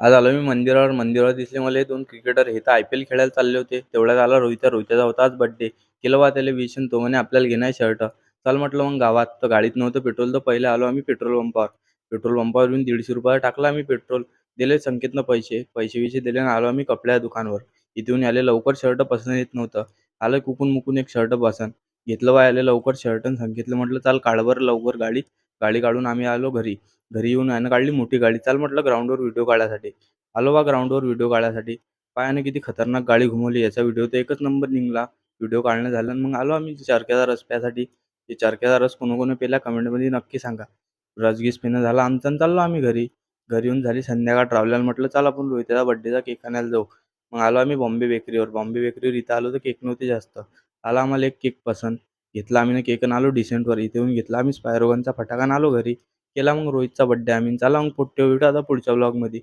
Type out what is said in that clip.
आज आलो मी मंदिरावर. मंदिरावर दिसले मला 2 क्रिकेटर. हे तर IPL खेळायला चालले होते. तेवढ्यात आला रोहित्या. रोहित्याचा होता आज बर्थडे. केलं बा त्याला विश तो म्हणे आपल्याला घेणं आहे शर्ट. चल म्हटलं मग गावात. तर गाडीत नव्हतं पेट्रोल, तर पहिले आलो आम्ही पेट्रोल पंपावर. पेट्रोल पंपावर येऊन ₹150 टाकला आम्ही पेट्रोल. दिले संकेतनं पैसे. पैसे-बिसे दिले आणि आलो आम्ही कपड्याच्या दुकानावर. इथून याले लवकर शर्ट पसंत येत नव्हतं. आलं कुकून-मुकून एक शर्ट पसंत. घेतलं बा याले लवकर शर्ट आणि संकेतला म्हटलं, "चल काढ बरं लवकर गाडी." गाडी काढून आम्ही आलो घरी. घरी येऊन यानं काढली मोठी गाडी. चल म्हटलं ग्राउंडवर व्हिडिओ काढायसाठी. आलो बा ग्राउंडवर व्हिडिओ काढायसाठी. पहा ना किती खतरनाक गाडी घुमवली. याचा व्हिडिओ तर एकच नंबर निघाला. व्हिडिओ काढणं झालं आणि मग आलो आम्ही चरख्याचा रस प्यायसाठी. ते चरख्याचा रस कोणी-कोणी पिला कमेंटमध्ये नक्की सांगा. रस-गिस पिणं झालं आमचं आणि चाललो आम्ही घरी. घरी येऊन झाली संध्याकाळ. ट्रॅव्हलर म्हटलं चल आपण रोहितचा बर्थडेचा केक आणायला जाऊ. मग आलो आम्ही बॉम्बे बेकरीवर. बॉम्बे बेकरीवर इथं आलो तर केक नव्हते जास्त. आला आम्हाला एक केक पसंत. घेतला आम्ही केक आणि आलो डिसेंटवर. इथे येऊन घेतला आम्ही स्पायरोगनचा फटाका आणि आलो घरी. केला मग रोहितचा बर्थडे आम्ही. चला मग भेटू आता पुढच्या व्लॉगमध्ये.